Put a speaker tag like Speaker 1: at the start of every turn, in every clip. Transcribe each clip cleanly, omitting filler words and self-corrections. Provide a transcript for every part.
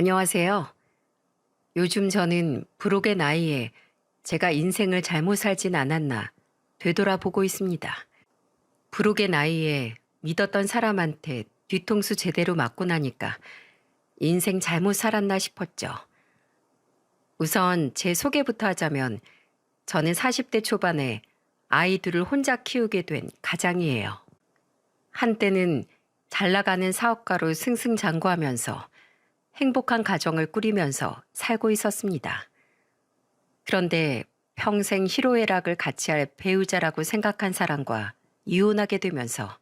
Speaker 1: 안녕하세요. 요즘 저는 부록의 나이에 제가 인생을 잘못 살진 않았나 되돌아보고 있습니다. 부록의 나이에 믿었던 사람한테 뒤통수 제대로 맞고 나니까 인생 잘못 살았나 싶었죠. 우선 제 소개부터 하자면 저는 40대 초반에 아이 둘을 혼자 키우게 된 가장이에요. 한때는 잘 나가는 사업가로 승승장구하면서 행복한 가정을 꾸리면서 살고 있었습니다. 그런데 평생 희로애락을 같이 할 배우자라고 생각한 사람과 이혼하게 되면서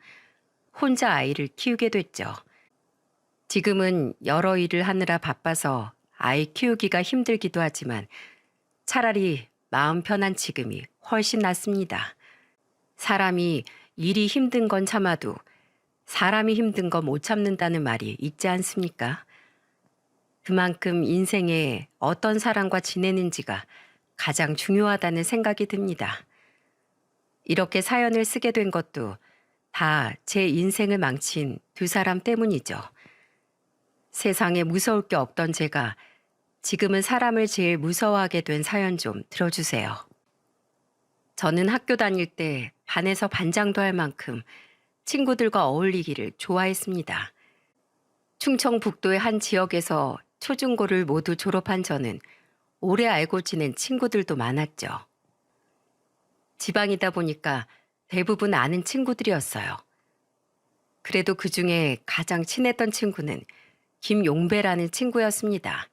Speaker 1: 혼자 아이를 키우게 됐죠. 지금은 여러 일을 하느라 바빠서 아이 키우기가 힘들기도 하지만 차라리 마음 편한 지금이 훨씬 낫습니다. 사람이 일이 힘든 건 참아도 사람이 힘든 건 못 참는다는 말이 있지 않습니까? 그만큼 인생에 어떤 사람과 지내는지가 가장 중요하다는 생각이 듭니다. 이렇게 사연을 쓰게 된 것도 다 제 인생을 망친 두 사람 때문이죠. 세상에 무서울 게 없던 제가 지금은 사람을 제일 무서워하게 된 사연 좀 들어주세요. 저는 학교 다닐 때 반에서 반장도 할 만큼 친구들과 어울리기를 좋아했습니다. 충청북도의 한 지역에서 초중고를 모두 졸업한 저는 오래 알고 지낸 친구들도 많았죠. 지방이다 보니까 대부분 아는 친구들이었어요. 그래도 그 중에 가장 친했던 친구는 김용배라는 친구였습니다.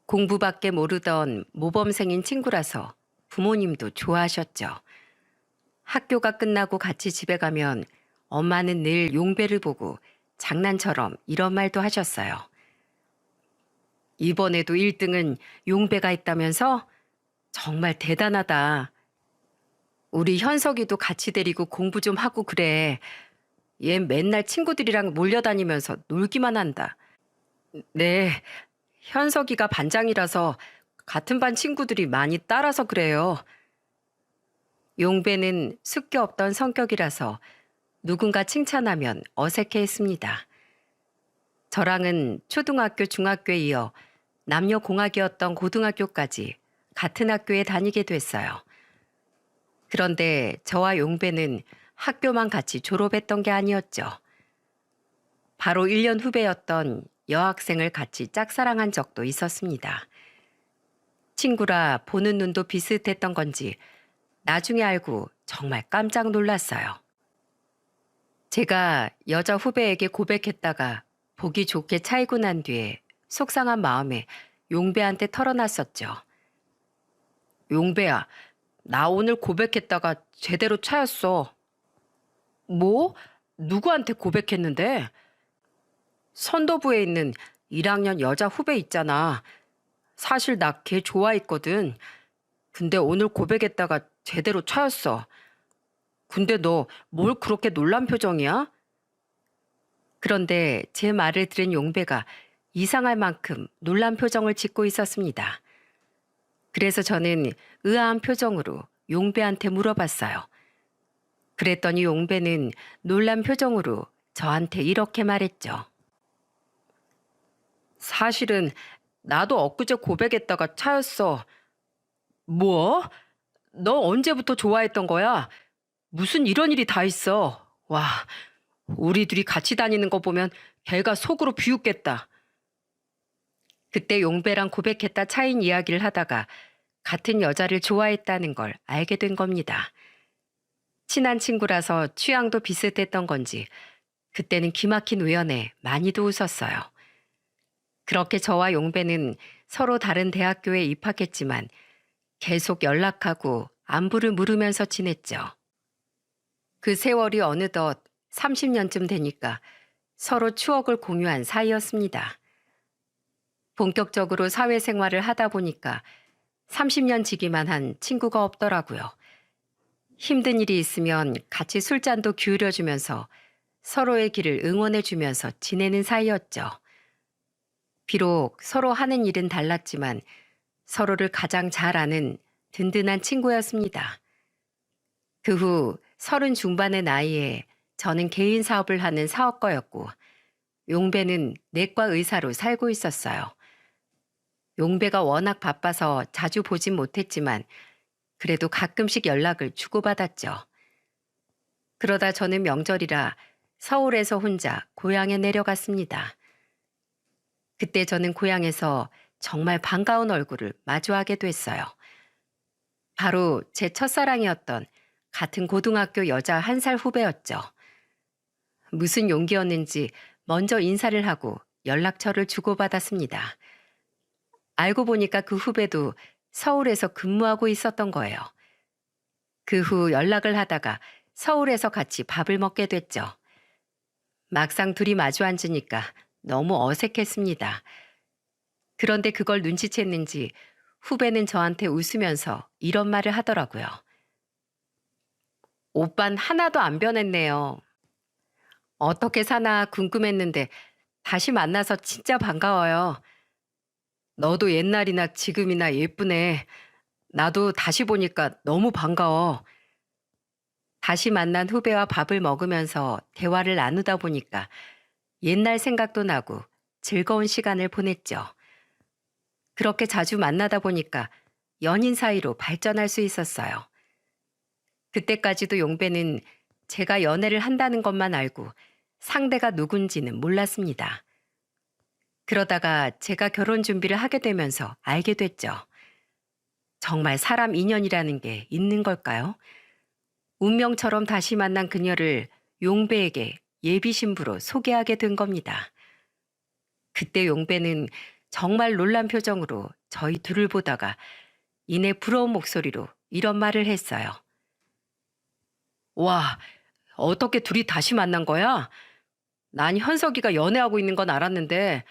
Speaker 1: 공부밖에 모르던 모범생인 친구라서 부모님도 좋아하셨죠. 학교가 끝나고 같이 집에 가면 엄마는 늘 용배를 보고 장난처럼 이런 말도 하셨어요. 이번에도 1등은 용배가 있다면서? 정말 대단하다. 우리 현석이도 같이 데리고 공부 좀 하고 그래. 얘 맨날 친구들이랑 몰려다니면서 놀기만 한다. 네, 현석이가 반장이라서 같은 반 친구들이 많이 따라서 그래요. 용배는 숫게 없던 성격이라서 누군가 칭찬하면 어색해했습니다. 저랑은 초등학교, 중학교에 이어 남녀공학이었던 고등학교까지 같은 학교에 다니게 됐어요. 그런데 저와 용배는 학교만 같이 졸업했던 게 아니었죠. 바로 1년 후배였던 여학생을 같이 짝사랑한 적도 있었습니다. 친구라 보는 눈도 비슷했던 건지 나중에 알고 정말 깜짝 놀랐어요. 제가 여자 후배에게 고백했다가 보기 좋게 차이고 난 뒤에 속상한 마음에 용배한테 털어놨었죠. 용배야, 나 오늘 고백했다가 제대로 차였어. 뭐? 누구한테 고백했는데? 선도부에 있는 1학년 여자 후배 있잖아. 사실 나 걔 좋아했거든. 근데 오늘 고백했다가 제대로 차였어. 근데 너 뭘 그렇게 놀란 표정이야? 그런데 제 말을 들은 용배가 이상할 만큼 놀란 표정을 짓고 있었습니다. 그래서 저는 의아한 표정으로 용배한테 물어봤어요. 그랬더니 용배는 놀란 표정으로 저한테 이렇게 말했죠. 사실은 나도 엊그제 고백했다가 차였어. 뭐? 너 언제부터 좋아했던 거야? 무슨 이런 일이 다 있어. 와, 우리 둘이 같이 다니는 거 보면 걔가 속으로 비웃겠다. 그때 용배랑 고백했다 차인 이야기를 하다가 같은 여자를 좋아했다는 걸 알게 된 겁니다. 친한 친구라서 취향도 비슷했던 건지 그때는 기막힌 우연에 많이도 웃었어요. 그렇게 저와 용배는 서로 다른 대학교에 입학했지만 계속 연락하고 안부를 물으면서 지냈죠. 그 세월이 어느덧 30년쯤 되니까 서로 추억을 공유한 사이였습니다. 본격적으로 사회생활을 하다 보니까 30년 지기만 한 친구가 없더라고요. 힘든 일이 있으면 같이 술잔도 기울여주면서 서로의 길을 응원해주면서 지내는 사이였죠. 비록 서로 하는 일은 달랐지만 서로를 가장 잘 아는 든든한 친구였습니다. 그 후 30 중반의 나이에 저는 개인 사업을 하는 사업가였고 용배는 내과 의사로 살고 있었어요. 용배가 워낙 바빠서 자주 보진 못했지만 그래도 가끔씩 연락을 주고받았죠. 그러다 저는 명절이라 서울에서 혼자 고향에 내려갔습니다. 그때 저는 고향에서 정말 반가운 얼굴을 마주하게 됐어요. 바로 제 첫사랑이었던 같은 고등학교 여자 1살 후배였죠. 무슨 용기였는지 먼저 인사를 하고 연락처를 주고받았습니다. 알고 보니까 그 후배도 서울에서 근무하고 있었던 거예요. 그 후 연락을 하다가 서울에서 같이 밥을 먹게 됐죠. 막상 둘이 마주 앉으니까 너무 어색했습니다. 그런데 그걸 눈치챘는지 후배는 저한테 웃으면서 이런 말을 하더라고요. 오빤 하나도 안 변했네요. 어떻게 사나 궁금했는데 다시 만나서 진짜 반가워요. 너도 옛날이나 지금이나 예쁘네. 나도 다시 보니까 너무 반가워. 다시 만난 후배와 밥을 먹으면서 대화를 나누다 보니까 옛날 생각도 나고 즐거운 시간을 보냈죠. 그렇게 자주 만나다 보니까 연인 사이로 발전할 수 있었어요. 그때까지도 용배는 제가 연애를 한다는 것만 알고 상대가 누군지는 몰랐습니다. 그러다가 제가 결혼 준비를 하게 되면서 알게 됐죠. 정말 사람 인연이라는 게 있는 걸까요? 운명처럼 다시 만난 그녀를 용배에게 예비 신부로 소개하게 된 겁니다. 그때 용배는 정말 놀란 표정으로 저희 둘을 보다가 이내 부러운 목소리로 이런 말을 했어요. 와, 어떻게 둘이 다시 만난 거야? 난 현석이가 연애하고 있는 건 알았는데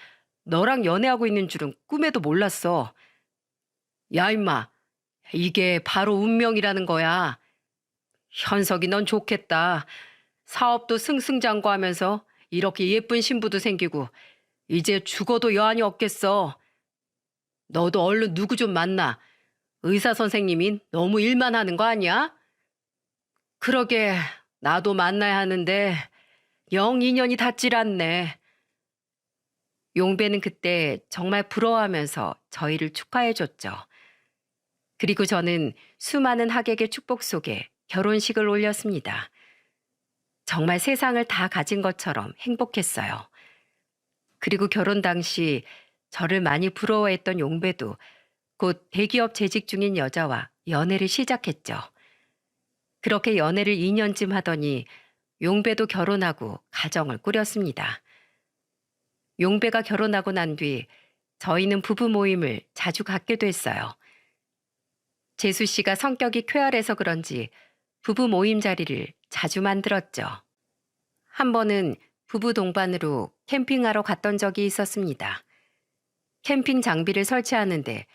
Speaker 1: 너랑 연애하고 있는 줄은 꿈에도 몰랐어. 야, 임마. 이게 바로 운명이라는 거야. 현석이 넌 좋겠다. 사업도 승승장구하면서 이렇게 예쁜 신부도 생기고 이제 죽어도 여한이 없겠어. 너도 얼른 누구 좀 만나. 의사 선생님이 너무 일만 하는 거 아니야? 그러게 나도 만나야 하는데 영 인연이 닿질 않네. 용배는 그때 정말 부러워하면서 저희를 축하해줬죠. 그리고 저는 수많은 하객의 축복 속에 결혼식을 올렸습니다. 정말 세상을 다 가진 것처럼 행복했어요. 그리고 결혼 당시 저를 많이 부러워했던 용배도 곧 대기업 재직 중인 여자와 연애를 시작했죠. 그렇게 연애를 2년쯤 하더니 용배도 결혼하고 가정을 꾸렸습니다. 용배가 결혼하고 난 뒤 저희는 부부 모임을 자주 갖게 됐어요. 재수 씨가 성격이 쾌활해서 그런지 부부 모임 자리를 자주 만들었죠. 한 번은 부부 동반으로 캠핑하러 갔던 적이 있었습니다. 캠핑 장비를 설치하는데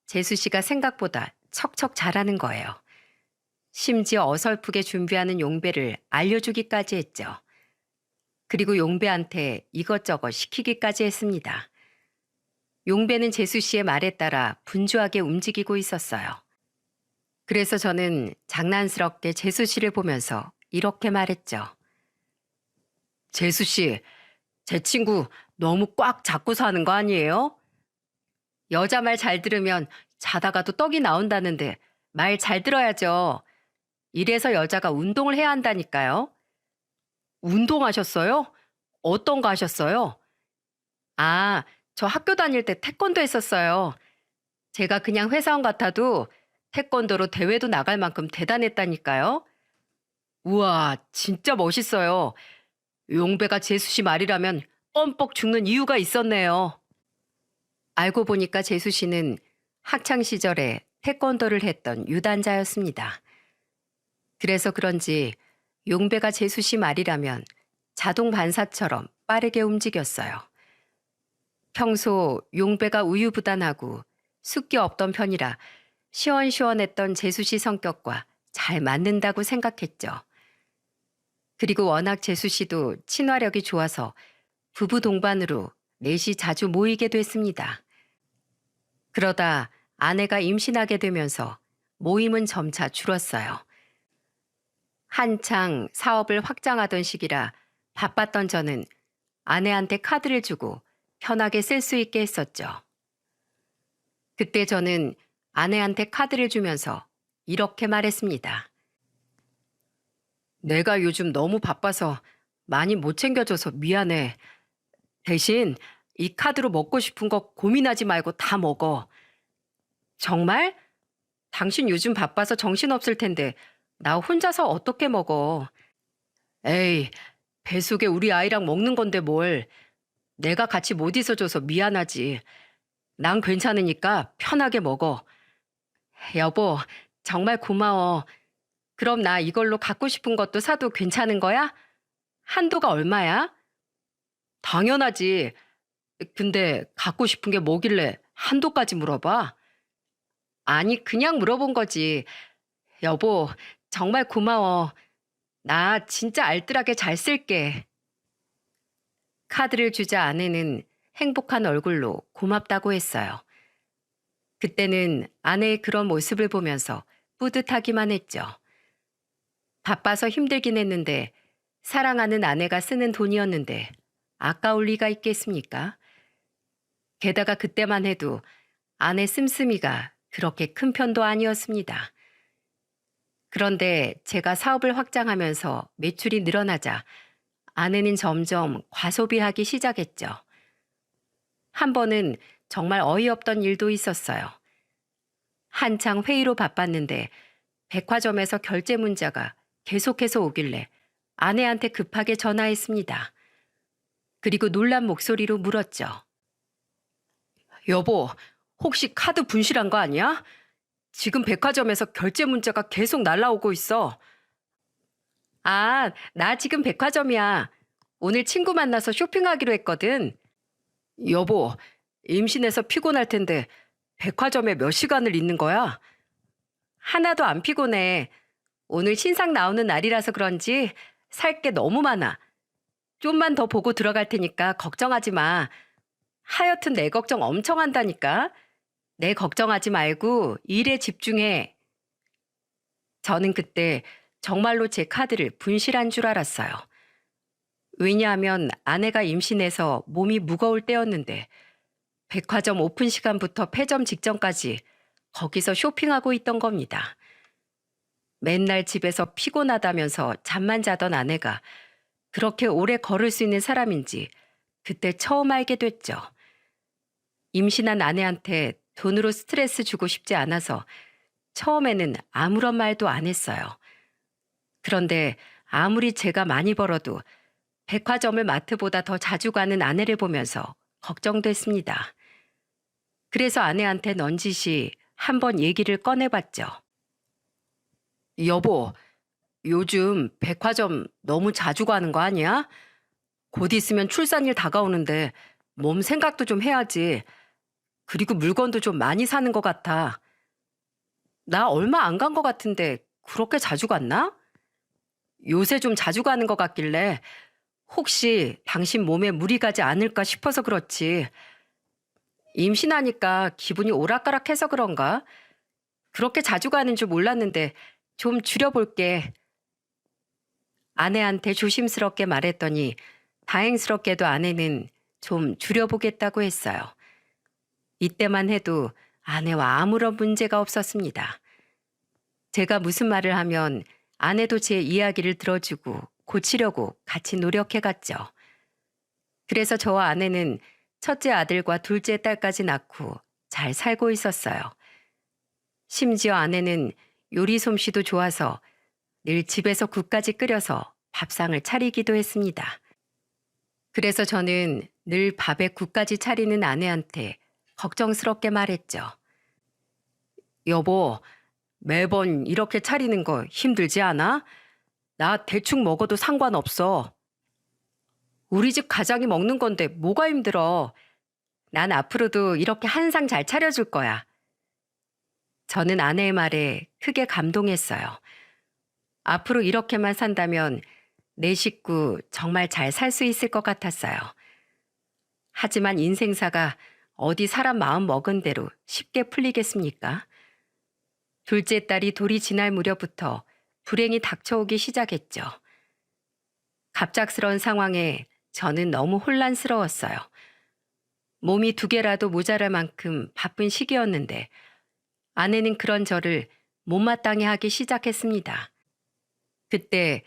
Speaker 1: 재수 씨가 생각보다 척척 잘하는 거예요. 심지어 어설프게 준비하는 용배를 알려주기까지 했죠. 그리고 용배한테 이것저것 시키기까지 했습니다. 용배는 재수 씨의 말에 따라 분주하게 움직이고 있었어요. 그래서 저는 장난스럽게 재수 씨를 보면서 이렇게 말했죠. 재수 씨, 제 친구 너무 꽉 잡고 사는 거 아니에요? 여자 말 잘 들으면 자다가도 떡이 나온다는데 말 잘 들어야죠. 이래서 여자가 운동을 해야 한다니까요. 운동하셨어요? 어떤 거 하셨어요? 아, 저 학교 다닐 때 태권도 했었어요. 제가 그냥 회사원 같아도 태권도로 대회도 나갈 만큼 대단했다니까요. 우와, 진짜 멋있어요. 용배가 재수 씨 말이라면 껌뻑 죽는 이유가 있었네요. 알고 보니까 재수 씨는 학창 시절에 태권도를 했던 유단자였습니다. 그래서 그런지 용배가 재수 씨 말이라면 자동 반사처럼 빠르게 움직였어요. 평소 용배가 우유부단하고 숫기 없던 편이라 시원시원했던 재수 씨 성격과 잘 맞는다고 생각했죠. 그리고 워낙 재수 씨도 친화력이 좋아서 부부 동반으로 넷이 자주 모이게 됐습니다. 그러다 아내가 임신하게 되면서 모임은 점차 줄었어요. 한창 사업을 확장하던 시기라 바빴던 저는 아내한테 카드를 주고 편하게 쓸 수 있게 했었죠. 그때 저는 아내한테 카드를 주면서 이렇게 말했습니다. 내가 요즘 너무 바빠서 많이 못 챙겨줘서 미안해. 대신 이 카드로 먹고 싶은 거 고민하지 말고 다 먹어. 정말? 당신 요즘 바빠서 정신없을 텐데 나 혼자서 어떻게 먹어? 에이, 뱃속에 우리 아이랑 먹는 건데 뭘. 내가 같이 못 있어줘서 미안하지. 난 괜찮으니까 편하게 먹어. 여보, 정말 고마워. 그럼 나 이걸로 갖고 싶은 것도 사도 괜찮은 거야? 한도가 얼마야? 당연하지. 근데 갖고 싶은 게 뭐길래 한도까지 물어봐? 아니, 그냥 물어본 거지. 여보, 정말 고마워. 나 진짜 알뜰하게 잘 쓸게. 카드를 주자 아내는 행복한 얼굴로 고맙다고 했어요. 그때는 아내의 그런 모습을 보면서 뿌듯하기만 했죠. 바빠서 힘들긴 했는데 사랑하는 아내가 쓰는 돈이었는데 아까울 리가 있겠습니까? 게다가 그때만 해도 아내 씀씀이가 그렇게 큰 편도 아니었습니다. 그런데 제가 사업을 확장하면서 매출이 늘어나자 아내는 점점 과소비하기 시작했죠. 한 번은 정말 어이없던 일도 있었어요. 한창 회의로 바빴는데 백화점에서 결제 문자가 계속해서 오길래 아내한테 급하게 전화했습니다. 그리고 놀란 목소리로 물었죠. 여보, 혹시 카드 분실한 거 아니야? 지금 백화점에서 결제 문자가 계속 날라오고 있어. 아, 나 지금 백화점이야. 오늘 친구 만나서 쇼핑하기로 했거든. 여보, 임신해서 피곤할 텐데 백화점에 몇 시간을 있는 거야? 하나도 안 피곤해. 오늘 신상 나오는 날이라서 그런지 살 게 너무 많아. 좀만 더 보고 들어갈 테니까 걱정하지 마. 하여튼 내 걱정 엄청 한다니까. 내 걱정하지 말고 일에 집중해. 저는 그때 정말로 제 카드를 분실한 줄 알았어요. 왜냐하면 아내가 임신해서 몸이 무거울 때였는데 백화점 오픈 시간부터 폐점 직전까지 거기서 쇼핑하고 있던 겁니다. 맨날 집에서 피곤하다면서 잠만 자던 아내가 그렇게 오래 걸을 수 있는 사람인지 그때 처음 알게 됐죠. 임신한 아내한테 돈으로 스트레스 주고 싶지 않아서 처음에는 아무런 말도 안 했어요. 그런데 아무리 제가 많이 벌어도 백화점을 마트보다 더 자주 가는 아내를 보면서 걱정됐습니다. 그래서 아내한테 넌지시 한번 얘기를 꺼내봤죠. 여보, 요즘 백화점 너무 자주 가는 거 아니야? 곧 있으면 출산일 다가오는데 몸 생각도 좀 해야지. 그리고 물건도 좀 많이 사는 것 같아. 나 얼마 안 간 것 같은데 그렇게 자주 갔나? 요새 좀 자주 가는 것 같길래 혹시 당신 몸에 무리 가지 않을까 싶어서 그렇지. 임신하니까 기분이 오락가락해서 그런가? 그렇게 자주 가는 줄 몰랐는데 좀 줄여볼게. 아내한테 조심스럽게 말했더니 다행스럽게도 아내는 좀 줄여보겠다고 했어요. 이때만 해도 아내와 아무런 문제가 없었습니다. 제가 무슨 말을 하면 아내도 제 이야기를 들어주고 고치려고 같이 노력해갔죠. 그래서 저와 아내는 첫째 아들과 둘째 딸까지 낳고 잘 살고 있었어요. 심지어 아내는 요리 솜씨도 좋아서 늘 집에서 국까지 끓여서 밥상을 차리기도 했습니다. 그래서 저는 늘 밥에 국까지 차리는 아내한테 걱정스럽게 말했죠. 여보, 매번 이렇게 차리는 거 힘들지 않아? 나 대충 먹어도 상관없어. 우리 집 가장이 먹는 건데 뭐가 힘들어. 난 앞으로도 이렇게 한상 잘 차려줄 거야. 저는 아내의 말에 크게 감동했어요. 앞으로 이렇게만 산다면 내 식구 정말 잘 살 수 있을 것 같았어요. 하지만 인생사가 어디 사람 마음 먹은 대로 쉽게 풀리겠습니까? 둘째 딸이 돌이 지날 무렵부터 불행이 닥쳐오기 시작했죠. 갑작스러운 상황에 저는 너무 혼란스러웠어요. 몸이 2개라도 모자랄 만큼 바쁜 시기였는데 아내는 그런 저를 못마땅해 하기 시작했습니다. 그때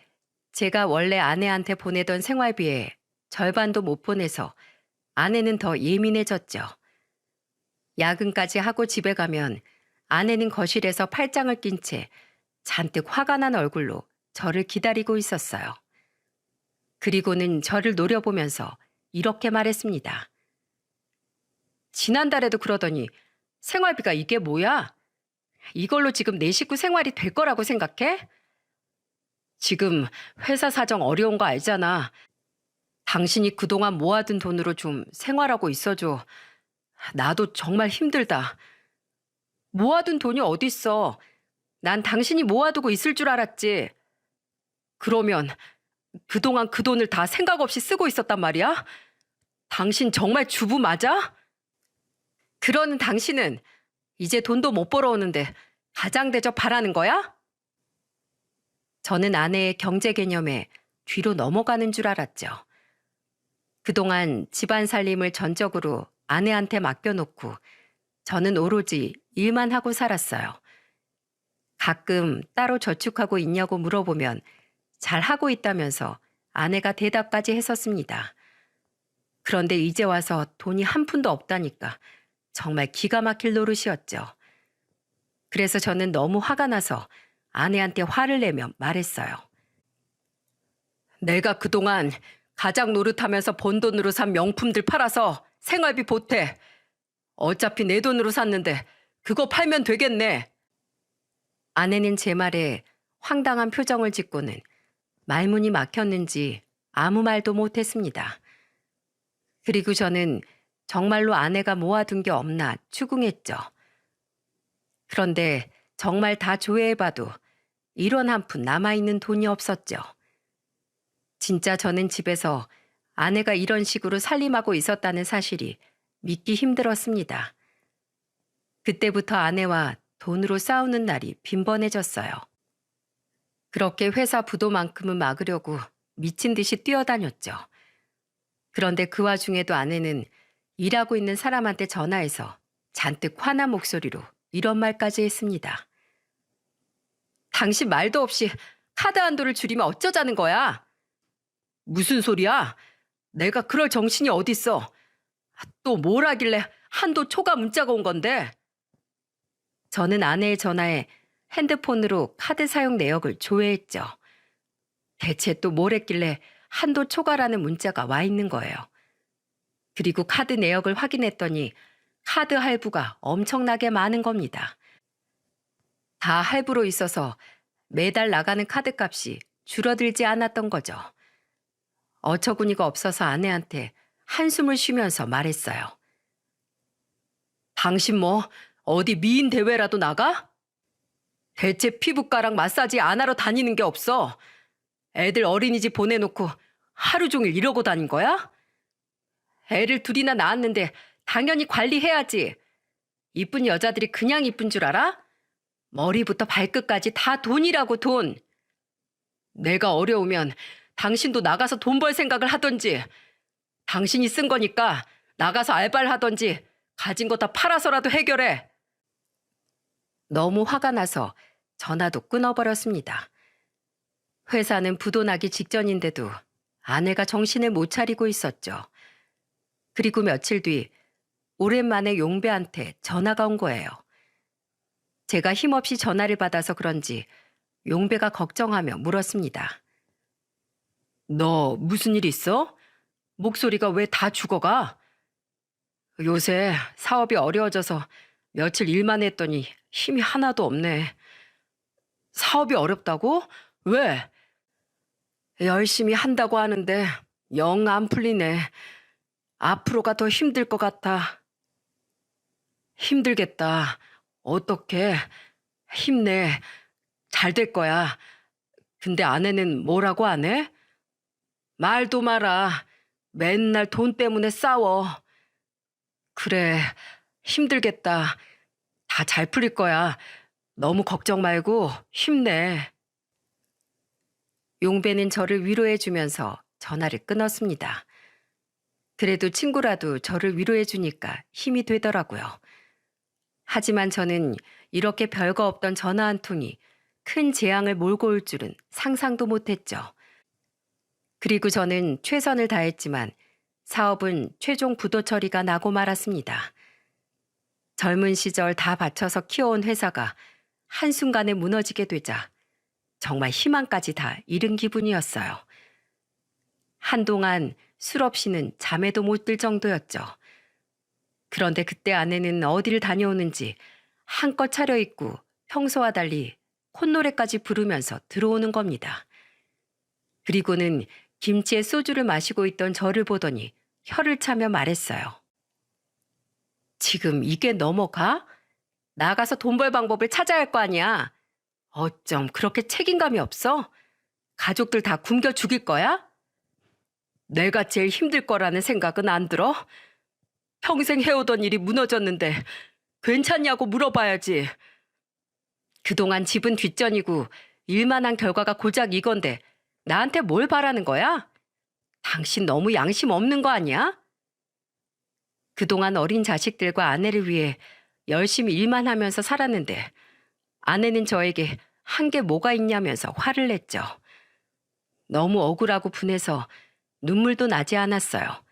Speaker 1: 제가 원래 아내한테 보내던 생활비에 절반도 못 보내서 아내는 더 예민해졌죠. 야근까지 하고 집에 가면 아내는 거실에서 팔짱을 낀 채 잔뜩 화가 난 얼굴로 저를 기다리고 있었어요. 그리고는 저를 노려보면서 이렇게 말했습니다. 지난달에도 그러더니 생활비가 이게 뭐야? 이걸로 지금 내 식구 생활이 될 거라고 생각해? 지금 회사 사정 어려운 거 알잖아. 당신이 그동안 모아둔 돈으로 좀 생활하고 있어줘. 나도 정말 힘들다. 모아둔 돈이 어딨어. 난 당신이 모아두고 있을 줄 알았지. 그러면 그동안 그 돈을 다 생각 없이 쓰고 있었단 말이야? 당신 정말 주부 맞아? 그러는 당신은 이제 돈도 못 벌어오는데 가장 대접 바라는 거야? 저는 아내의 경제 개념에 뒤로 넘어가는 줄 알았죠. 그동안 집안 살림을 전적으로 아내한테 맡겨놓고 저는 오로지 일만 하고 살았어요. 가끔 따로 저축하고 있냐고 물어보면 잘 하고 있다면서 아내가 대답까지 했었습니다. 그런데 이제 와서 돈이 한 푼도 없다니까 정말 기가 막힐 노릇이었죠. 그래서 저는 너무 화가 나서 아내한테 화를 내며 말했어요. 내가 그동안 가장 노릇하면서 번 돈으로 산 명품들 팔아서 생활비 보태. 어차피 내 돈으로 샀는데 그거 팔면 되겠네. 아내는 제 말에 황당한 표정을 짓고는 말문이 막혔는지 아무 말도 못했습니다. 그리고 저는 정말로 아내가 모아둔 게 없나 추궁했죠. 그런데 정말 다 조회해봐도 1원 한 푼 남아있는 돈이 없었죠. 진짜 저는 집에서 아내가 이런 식으로 살림하고 있었다는 사실이 믿기 힘들었습니다. 그때부터 아내와 돈으로 싸우는 날이 빈번해졌어요. 그렇게 회사 부도만큼은 막으려고 미친 듯이 뛰어다녔죠. 그런데 그 와중에도 아내는 일하고 있는 사람한테 전화해서 잔뜩 화난 목소리로 이런 말까지 했습니다. 당신 말도 없이 카드 한도를 줄이면 어쩌자는 거야? 무슨 소리야? 내가 그럴 정신이 어딨어? 또 뭘 하길래 한도 초과 문자가 온 건데? 저는 아내의 전화에 핸드폰으로 카드 사용 내역을 조회했죠. 대체 또 뭘 했길래 한도 초과라는 문자가 와 있는 거예요. 그리고 카드 내역을 확인했더니 카드 할부가 엄청나게 많은 겁니다. 다 할부로 있어서 매달 나가는 카드값이 줄어들지 않았던 거죠. 어처구니가 없어서 아내한테 한숨을 쉬면서 말했어요. 당신 뭐 어디 미인 대회라도 나가? 대체 피부과랑 마사지 안 하러 다니는 게 없어. 애들 어린이집 보내놓고 하루 종일 이러고 다닌 거야? 애를 2이나 낳았는데 당연히 관리해야지. 이쁜 여자들이 그냥 이쁜 줄 알아? 머리부터 발끝까지 다 돈이라고 돈. 내가 어려우면 당신도 나가서 돈 벌 생각을 하던지, 당신이 쓴 거니까 나가서 알바를 하던지 가진 거 다 팔아서라도 해결해. 너무 화가 나서 전화도 끊어버렸습니다. 회사는 부도 나기 직전인데도 아내가 정신을 못 차리고 있었죠. 그리고 며칠 뒤 오랜만에 용배한테 전화가 온 거예요. 제가 힘없이 전화를 받아서 그런지 용배가 걱정하며 물었습니다. 너 무슨 일 있어? 목소리가 왜 다 죽어가? 요새 사업이 어려워져서 며칠 일만 했더니 힘이 하나도 없네. 사업이 어렵다고? 왜? 열심히 한다고 하는데 영 안 풀리네. 앞으로가 더 힘들 것 같아. 힘들겠다. 어떡해. 힘내. 잘 될 거야. 근데 아내는 뭐라고 안 해? 말도 마라. 맨날 돈 때문에 싸워. 그래. 힘들겠다. 다 잘 풀릴 거야. 너무 걱정 말고 힘내. 용배는 저를 위로해 주면서 전화를 끊었습니다. 그래도 친구라도 저를 위로해 주니까 힘이 되더라고요. 하지만 저는 이렇게 별거 없던 전화 한 통이 큰 재앙을 몰고 올 줄은 상상도 못했죠. 그리고 저는 최선을 다했지만 사업은 최종 부도 처리가 나고 말았습니다. 젊은 시절 다 바쳐서 키워온 회사가 한순간에 무너지게 되자 정말 희망까지 다 잃은 기분이었어요. 한동안 술 없이는 잠에도 못 들 정도였죠. 그런데 그때 아내는 어디를 다녀오는지 한껏 차려입고 평소와 달리 콧노래까지 부르면서 들어오는 겁니다. 그리고는 김치에 소주를 마시고 있던 저를 보더니 혀를 차며 말했어요. 지금 이게 넘어가? 나가서 돈 벌 방법을 찾아야 할 거 아니야. 어쩜 그렇게 책임감이 없어? 가족들 다 굶겨 죽일 거야? 내가 제일 힘들 거라는 생각은 안 들어? 평생 해오던 일이 무너졌는데 괜찮냐고 물어봐야지. 그동안 집은 뒷전이고 일만 한 결과가 고작 이건데 나한테 뭘 바라는 거야? 당신 너무 양심 없는 거 아니야? 그동안 어린 자식들과 아내를 위해 열심히 일만 하면서 살았는데 아내는 저에게 한 게 뭐가 있냐면서 화를 냈죠. 너무 억울하고 분해서 눈물도 나지 않았어요.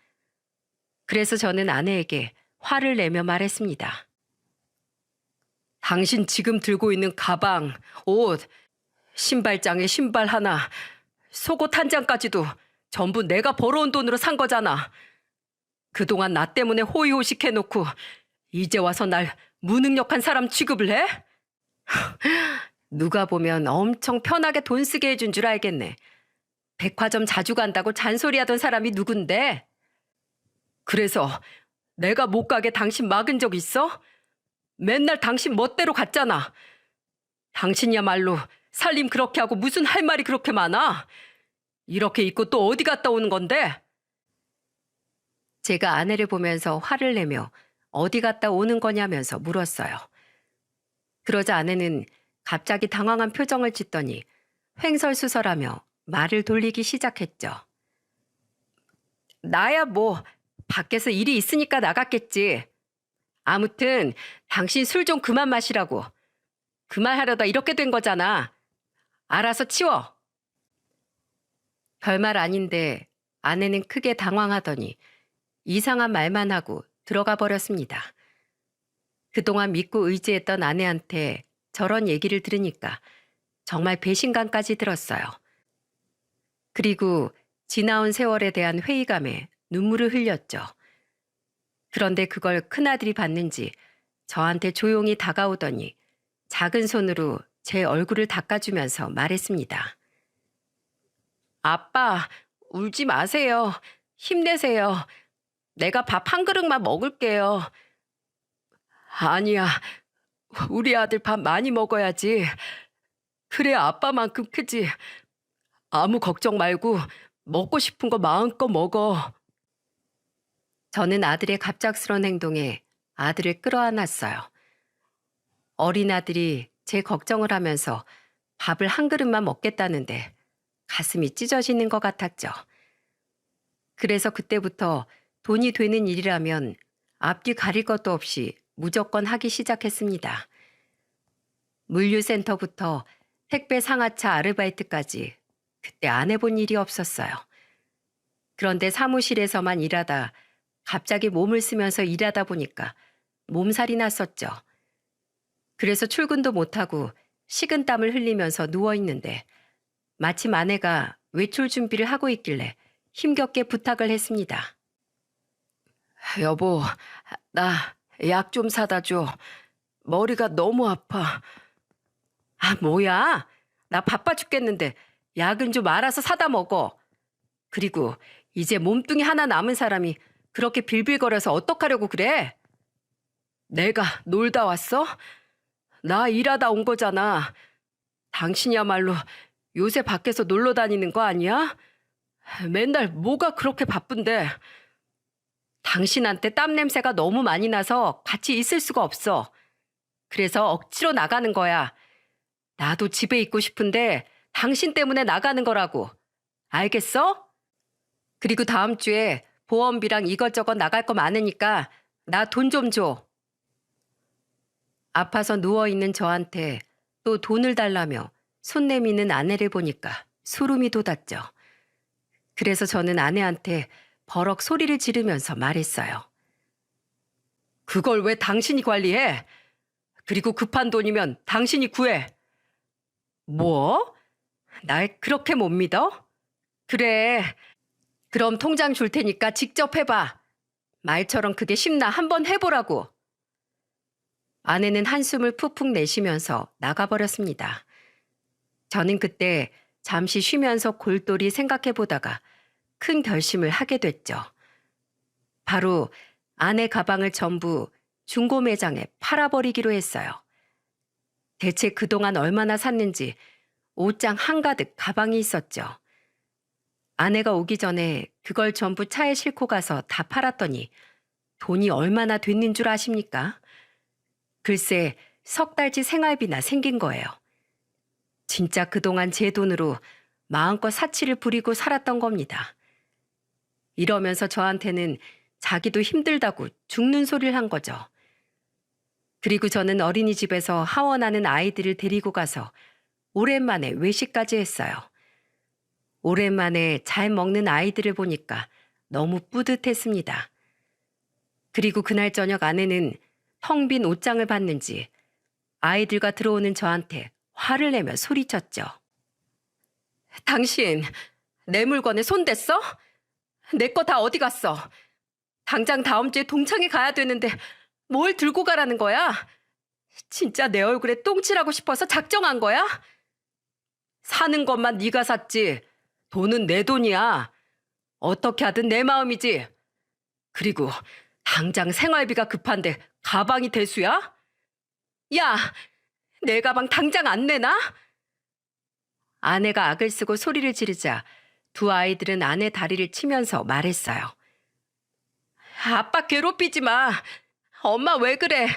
Speaker 1: 그래서 저는 아내에게 화를 내며 말했습니다. 당신 지금 들고 있는 가방, 옷, 신발장에 신발 하나, 속옷 한 장까지도 전부 내가 벌어온 돈으로 산 거잖아. 그동안 나 때문에 호의호식해놓고 이제 와서 날 무능력한 사람 취급을 해? 누가 보면 엄청 편하게 돈 쓰게 해준 줄 알겠네. 백화점 자주 간다고 잔소리하던 사람이 누군데? 그래서 내가 못 가게 당신 막은 적 있어? 맨날 당신 멋대로 갔잖아. 당신이야말로 살림 그렇게 하고 무슨 할 말이 그렇게 많아? 이렇게 입고 또 어디 갔다 오는 건데? 제가 아내를 보면서 화를 내며 어디 갔다 오는 거냐면서 물었어요. 그러자 아내는 갑자기 당황한 표정을 짓더니 횡설수설하며 말을 돌리기 시작했죠. 나야 뭐 밖에서 일이 있으니까 나갔겠지. 아무튼 당신 술 좀 그만 마시라고. 그 말 하려다 이렇게 된 거잖아. 알아서 치워. 별말 아닌데 아내는 크게 당황하더니 이상한 말만 하고 들어가 버렸습니다. 그동안 믿고 의지했던 아내한테 저런 얘기를 들으니까 정말 배신감까지 들었어요. 그리고 지나온 세월에 대한 회의감에 눈물을 흘렸죠. 그런데 그걸 큰아들이 봤는지 저한테 조용히 다가오더니 작은 손으로 제 얼굴을 닦아주면서 말했습니다. 아빠, 울지 마세요. 힘내세요. 내가 밥 한 그릇만 먹을게요. 아니야, 우리 아들 밥 많이 먹어야지. 그래야 아빠만큼 크지. 아무 걱정 말고 먹고 싶은 거 마음껏 먹어. 저는 아들의 갑작스런 행동에 아들을 끌어안았어요. 어린 아들이 제 걱정을 하면서 밥을 한 그릇만 먹겠다는데 가슴이 찢어지는 것 같았죠. 그래서 그때부터 돈이 되는 일이라면 앞뒤 가릴 것도 없이 무조건 하기 시작했습니다. 물류센터부터 택배 상하차 아르바이트까지 그때 안 해본 일이 없었어요. 그런데 사무실에서만 일하다 갑자기 몸을 쓰면서 일하다 보니까 몸살이 났었죠. 그래서 출근도 못하고 식은땀을 흘리면서 누워있는데 마침 아내가 외출 준비를 하고 있길래 힘겹게 부탁을 했습니다. 여보, 나 약 좀 사다 줘. 머리가 너무 아파. 아, 뭐야? 나 바빠 죽겠는데 약은 좀 알아서 사다 먹어. 그리고 이제 몸뚱이 하나 남은 사람이 그렇게 빌빌거려서 어떡하려고 그래? 내가 놀다 왔어? 나 일하다 온 거잖아. 당신이야말로 요새 밖에서 놀러 다니는 거 아니야? 맨날 뭐가 그렇게 바쁜데. 당신한테 땀 냄새가 너무 많이 나서 같이 있을 수가 없어. 그래서 억지로 나가는 거야. 나도 집에 있고 싶은데 당신 때문에 나가는 거라고. 알겠어? 그리고 다음 주에 보험비랑 이것저것 나갈 거 많으니까 나 돈 좀 줘. 아파서 누워있는 저한테 또 돈을 달라며 손 내미는 아내를 보니까 소름이 돋았죠. 그래서 저는 아내한테 버럭 소리를 지르면서 말했어요. 그걸 왜 당신이 관리해? 그리고 급한 돈이면 당신이 구해. 뭐? 날 그렇게 못 믿어? 그래. 그럼 통장 줄 테니까 직접 해봐. 말처럼 그게 쉽나 한번 해보라고. 아내는 한숨을 푹푹 내쉬면서 나가버렸습니다. 저는 그때 잠시 쉬면서 골똘히 생각해보다가 큰 결심을 하게 됐죠. 바로 아내 가방을 전부 중고 매장에 팔아버리기로 했어요. 대체 그동안 얼마나 샀는지 옷장 한가득 가방이 있었죠. 아내가 오기 전에 그걸 전부 차에 싣고 가서 다 팔았더니 돈이 얼마나 됐는 줄 아십니까? 글쎄, 석 달치 생활비나 생긴 거예요. 진짜 그동안 제 돈으로 마음껏 사치를 부리고 살았던 겁니다. 이러면서 저한테는 자기도 힘들다고 죽는 소리를 한 거죠. 그리고 저는 어린이집에서 하원하는 아이들을 데리고 가서 오랜만에 외식까지 했어요. 오랜만에 잘 먹는 아이들을 보니까 너무 뿌듯했습니다. 그리고 그날 저녁 아내는 텅 빈 옷장을 봤는지 아이들과 들어오는 저한테 화를 내며 소리쳤죠. 당신 내 물건에 손댔어? 내 거 다 어디 갔어? 당장 다음 주에 동창회 가야 되는데 뭘 들고 가라는 거야? 진짜 내 얼굴에 똥칠하고 싶어서 작정한 거야? 사는 것만 네가 샀지. 돈은 내 돈이야. 어떻게 하든 내 마음이지. 그리고 당장 생활비가 급한데 가방이 대수야? 야, 내 가방 당장 안 내놔? 아내가 악을 쓰고 소리를 지르자 두 아이들은 아내 다리를 치면서 말했어요. 아빠 괴롭히지 마. 엄마 왜 그래?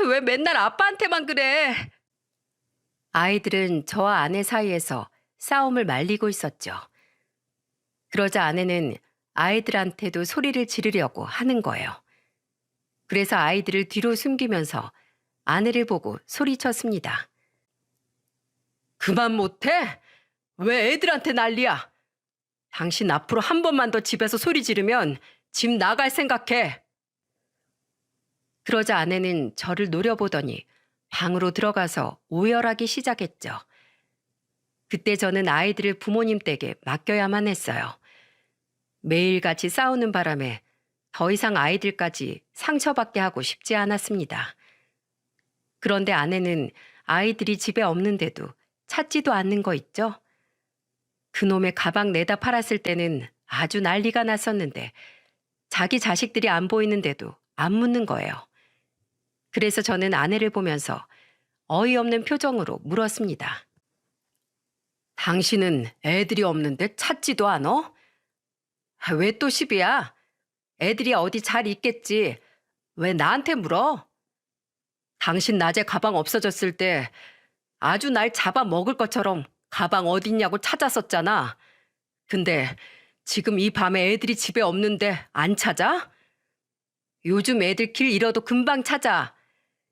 Speaker 1: 왜 맨날 아빠한테만 그래? 아이들은 저와 아내 사이에서 싸움을 말리고 있었죠. 그러자 아내는 아이들한테도 소리를 지르려고 하는 거예요. 그래서 아이들을 뒤로 숨기면서 아내를 보고 소리쳤습니다. 그만 못해? 왜 애들한테 난리야? 당신 앞으로 한 번만 더 집에서 소리 지르면 집 나갈 생각해. 그러자 아내는 저를 노려보더니 방으로 들어가서 오열하기 시작했죠. 그때 저는 아이들을 부모님 댁에 맡겨야만 했어요. 매일같이 싸우는 바람에 더 이상 아이들까지 상처받게 하고 싶지 않았습니다. 그런데 아내는 아이들이 집에 없는데도 찾지도 않는 거 있죠? 그놈의 가방 내다 팔았을 때는 아주 난리가 났었는데 자기 자식들이 안 보이는데도 안 묻는 거예요. 그래서 저는 아내를 보면서 어이없는 표정으로 물었습니다. 당신은 애들이 없는데 찾지도 않어? 왜 또 시비야? 애들이 어디 잘 있겠지. 왜 나한테 물어? 당신 낮에 가방 없어졌을 때 아주 날 잡아먹을 것처럼 가방 어딨냐고 찾았었잖아. 근데 지금 이 밤에 애들이 집에 없는데 안 찾아? 요즘 애들 길 잃어도 금방 찾아.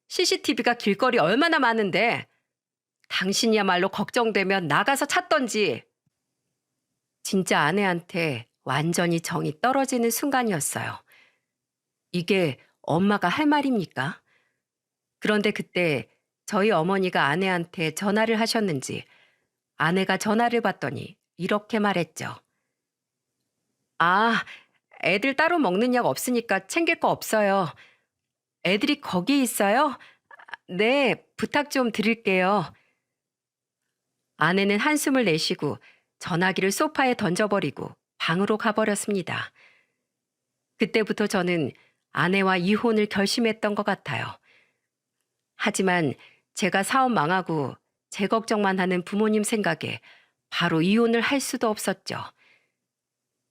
Speaker 1: CCTV가 길거리 얼마나 많은데. 당신이야말로 걱정되면 나가서 찾던지. 진짜 아내한테 완전히 정이 떨어지는 순간이었어요. 이게 엄마가 할 말입니까? 그런데 그때 저희 어머니가 아내한테 전화를 하셨는지 아내가 전화를 받더니 이렇게 말했죠. 아, 애들 따로 먹는 약 없으니까 챙길 거 없어요. 애들이 거기 있어요? 네, 부탁 좀 드릴게요. 아내는 한숨을 내쉬고 전화기를 소파에 던져버리고 방으로 가버렸습니다. 그때부터 저는 아내와 이혼을 결심했던 것 같아요. 하지만 제가 사업 망하고 제 걱정만 하는 부모님 생각에 바로 이혼을 할 수도 없었죠.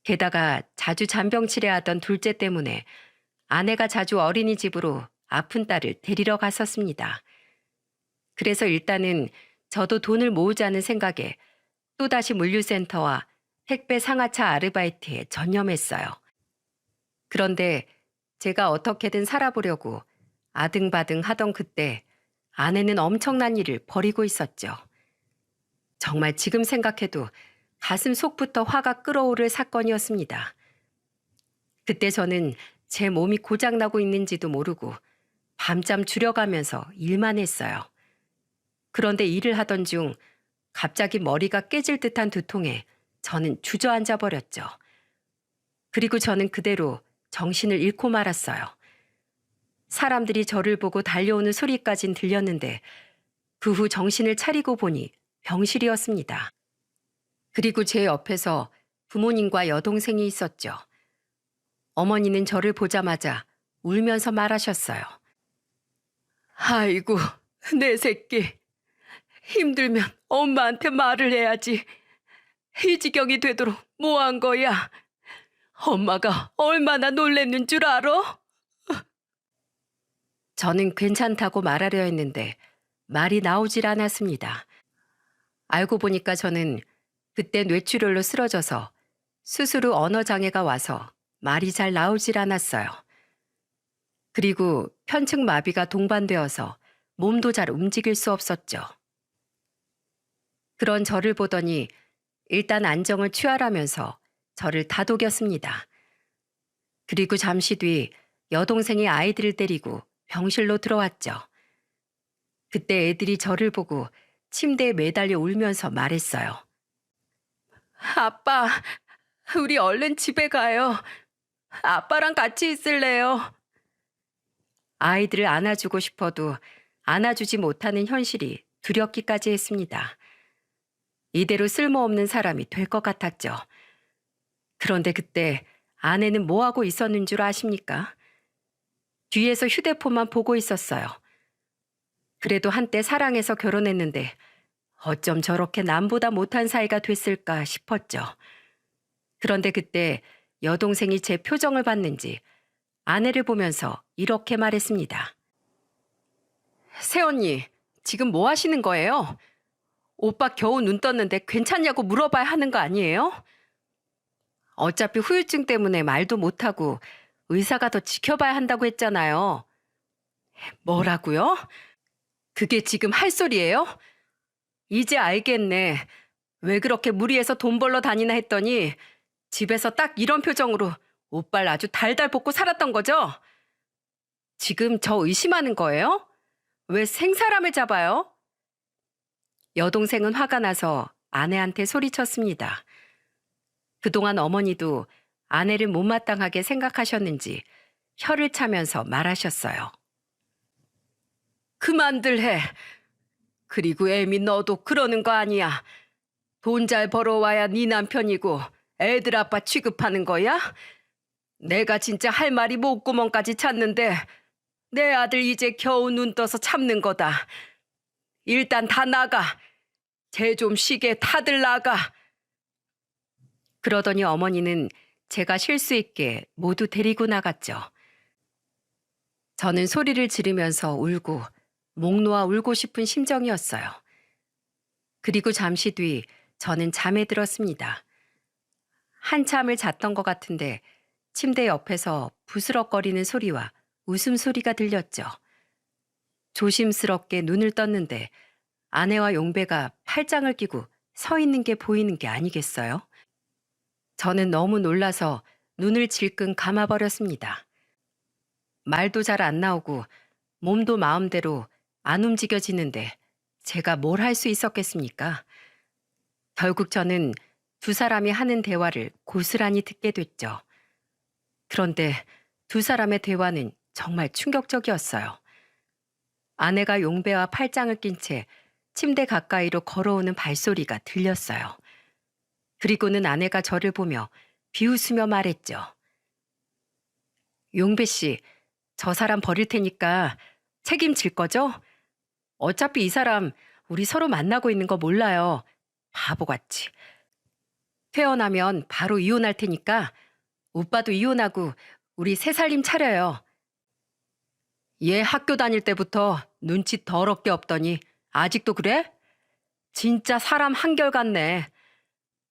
Speaker 1: 게다가 자주 잔병치레하던 둘째 때문에 아내가 자주 어린이집으로 아픈 딸을 데리러 갔었습니다. 그래서 일단은 저도 돈을 모으자는 생각에 또다시 물류센터와 택배 상하차 아르바이트에 전념했어요. 그런데 제가 어떻게든 살아보려고 아등바등 하던 그때 아내는 엄청난 일을 벌이고 있었죠. 정말 지금 생각해도 가슴 속부터 화가 끓어오를 사건이었습니다. 그때 저는 제 몸이 고장나고 있는지도 모르고 밤잠 줄여가면서 일만 했어요. 그런데 일을 하던 중 갑자기 머리가 깨질 듯한 두통에 저는 주저앉아 버렸죠. 그리고 저는 그대로 정신을 잃고 말았어요. 사람들이 저를 보고 달려오는 소리까진 들렸는데 그 후 정신을 차리고 보니 병실이었습니다. 그리고 제 옆에서 부모님과 여동생이 있었죠. 어머니는 저를 보자마자 울면서 말하셨어요. 아이고, 내 새끼. 힘들면 엄마한테 말을 해야지. 이 지경이 되도록 뭐 한 거야? 엄마가 얼마나 놀랬는 줄 알아? 저는 괜찮다고 말하려 했는데 말이 나오질 않았습니다. 알고 보니까 저는 그때 뇌출혈로 쓰러져서 수술 후 언어장애가 와서 말이 잘 나오질 않았어요. 그리고 편측 마비가 동반되어서 몸도 잘 움직일 수 없었죠. 그런 저를 보더니 일단 안정을 취하라면서 저를 다독였습니다. 그리고 잠시 뒤 여동생이 아이들을 데리고 병실로 들어왔죠. 그때 애들이 저를 보고 침대에 매달려 울면서 말했어요. 아빠, 우리 얼른 집에 가요. 아빠랑 같이 있을래요. 아이들을 안아주고 싶어도 안아주지 못하는 현실이 두렵기까지 했습니다. 이대로 쓸모없는 사람이 될 것 같았죠. 그런데 그때 아내는 뭐 하고 있었는 줄 아십니까? 뒤에서 휴대폰만 보고 있었어요. 그래도 한때 사랑해서 결혼했는데 어쩜 저렇게 남보다 못한 사이가 됐을까 싶었죠. 그런데 그때 여동생이 제 표정을 봤는지 아내를 보면서 이렇게 말했습니다. 새언니, 지금 뭐 하시는 거예요? 오빠 겨우 눈 떴는데 괜찮냐고 물어봐야 하는 거 아니에요? 어차피 후유증 때문에 말도 못하고 의사가 더 지켜봐야 한다고 했잖아요. 뭐라고요? 그게 지금 할 소리예요? 이제 알겠네. 왜 그렇게 무리해서 돈 벌러 다니나 했더니 집에서 딱 이런 표정으로 오빠를 아주 달달 볶고 살았던 거죠? 지금 저 의심하는 거예요? 왜 생사람을 잡아요? 여동생은 화가 나서 아내한테 소리쳤습니다. 그동안 어머니도 아내를 못마땅하게 생각하셨는지 혀를 차면서 말하셨어요. 그만들 해. 그리고 애미 너도 그러는 거 아니야. 돈 잘 벌어와야 네 남편이고 애들 아빠 취급하는 거야? 내가 진짜 할 말이 목구멍까지 찼는데 내 아들 이제 겨우 눈 떠서 참는 거다. 일단 다 나가. 쟤 좀 쉬게 다들 나가. 그러더니 어머니는 제가 쉴 수 있게 모두 데리고 나갔죠. 저는 소리를 지르면서 울고 목 놓아 울고 싶은 심정이었어요. 그리고 잠시 뒤 저는 잠에 들었습니다. 한참을 잤던 것 같은데 침대 옆에서 부스럭거리는 소리와 웃음소리가 들렸죠. 조심스럽게 눈을 떴는데 아내와 용배가 팔짱을 끼고 서 있는 게 보이는 게 아니겠어요? 저는 너무 놀라서 눈을 질끈 감아버렸습니다. 말도 잘 안 나오고 몸도 마음대로 안 움직여지는데 제가 뭘 할 수 있었겠습니까? 결국 저는 두 사람이 하는 대화를 고스란히 듣게 됐죠. 그런데 두 사람의 대화는 정말 충격적이었어요. 아내가 용배와 팔짱을 낀 채 침대 가까이로 걸어오는 발소리가 들렸어요. 그리고는 아내가 저를 보며 비웃으며 말했죠. 용배 씨, 저 사람 버릴 테니까 책임질 거죠? 어차피 이 사람 우리 서로 만나고 있는 거 몰라요. 바보같이. 퇴원하면 바로 이혼할 테니까 오빠도 이혼하고 우리 새 살림 차려요. 얘 학교 다닐 때부터 눈치 더럽게 없더니 아직도 그래? 진짜 사람 한결같네.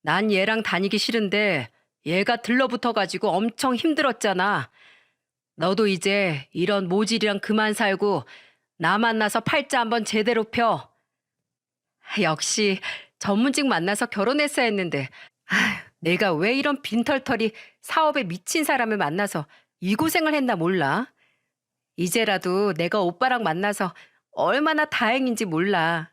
Speaker 1: 난 얘랑 다니기 싫은데 얘가 들러붙어가지고 엄청 힘들었잖아. 너도 이제 이런 모질이랑 그만 살고 나 만나서 팔자 한번 제대로 펴. 역시 전문직 만나서 결혼했어야 했는데 내가 왜 이런 빈털터리 사업에 미친 사람을 만나서 이 고생을 했나 몰라. 이제라도 내가 오빠랑 만나서 얼마나 다행인지 몰라.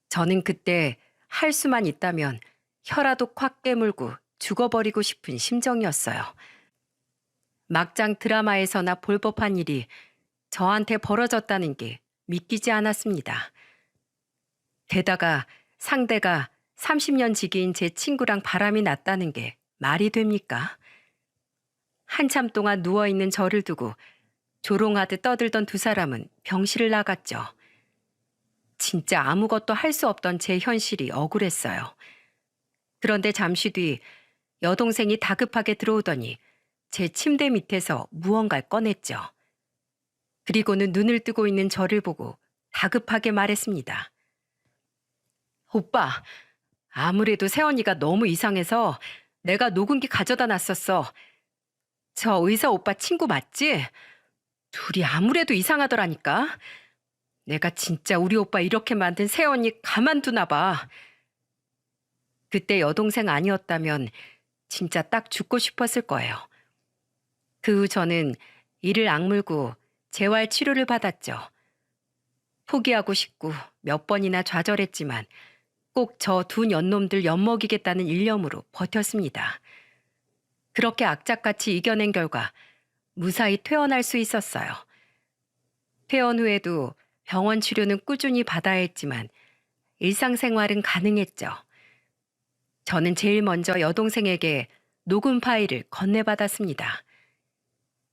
Speaker 1: 저는 그때 할 수만 있다면 혀라도 콱 깨물고 죽어버리고 싶은 심정이었어요. 막장 드라마에서나 볼 법한 일이 저한테 벌어졌다는 게 믿기지 않았습니다. 게다가 상대가 30년 지기인 제 친구랑 바람이 났다는 게 말이 됩니까? 한참 동안 누워있는 저를 두고 조롱하듯 떠들던 두 사람은 병실을 나갔죠. 진짜 아무것도 할 수 없던 제 현실이 억울했어요. 그런데 잠시 뒤 여동생이 다급하게 들어오더니 제 침대 밑에서 무언가를 꺼냈죠. 그리고는 눈을 뜨고 있는 저를 보고 다급하게 말했습니다. 오빠, 아무래도 세연이가 너무 이상해서 내가 녹음기 가져다 놨었어. 저 의사 오빠 친구 맞지? 둘이 아무래도 이상하더라니까. 내가 진짜 우리 오빠 이렇게 만든 세연이 가만두나 봐. 그때 여동생 아니었다면 진짜 딱 죽고 싶었을 거예요. 그 후 저는 이를 악물고 재활 치료를 받았죠. 포기하고 싶고 몇 번이나 좌절했지만 꼭 저 두 년놈들 엿먹이겠다는 일념으로 버텼습니다. 그렇게 악착같이 이겨낸 결과 무사히 퇴원할 수 있었어요. 퇴원 후에도 병원 치료는 꾸준히 받아야 했지만 일상생활은 가능했죠. 저는 제일 먼저 여동생에게 녹음 파일을 건네받았습니다.